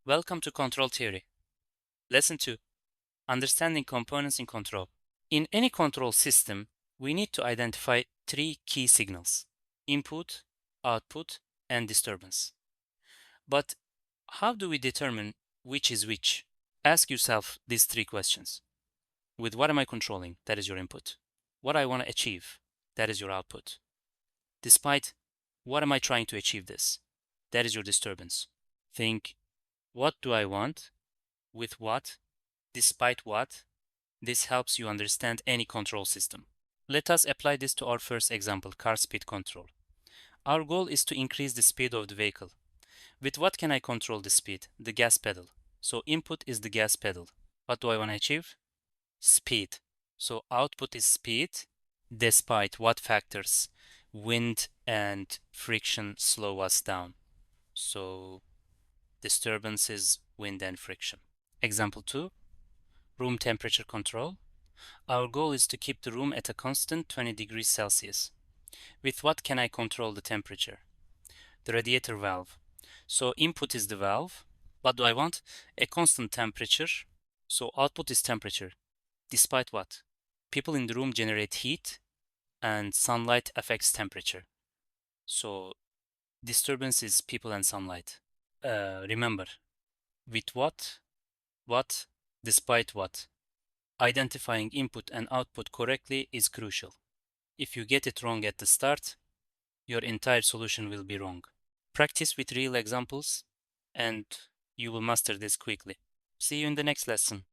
Welcome to Control Theory. Lesson 2. Understanding components in control. In any control system, we need to identify three key signals: input, output, and disturbance. But how do we determine which is which? Ask yourself these three questions. With what am I controlling? That is your input. What I want to achieve? That is your output. Despite what am I trying to achieve this? That is your disturbance. Think, what do I want? With what? Despite what? This helps you understand any control system. Let us apply this to our first example, car speed control. Our goal is to increase the speed of the vehicle. With what can I control the speed? The gas pedal. So input is the gas pedal. What do I want to achieve? Speed. So output is speed, despite what factors? Wind and friction slow us down. So disturbance is wind and friction. Example 2, room temperature control. Our goal is to keep the room at a constant 20 degrees Celsius. With what can I control the temperature? The radiator valve. So input is the valve. What do I want? A constant temperature. So output is temperature. Despite what? People in the room generate heat and sunlight affects temperature. So disturbance is people and sunlight. Remember, with what, despite what. Identifying input and output correctly is crucial. If you get it wrong at the start, your entire solution will be wrong. Practice with real examples and you will master this quickly. See you in the next lesson.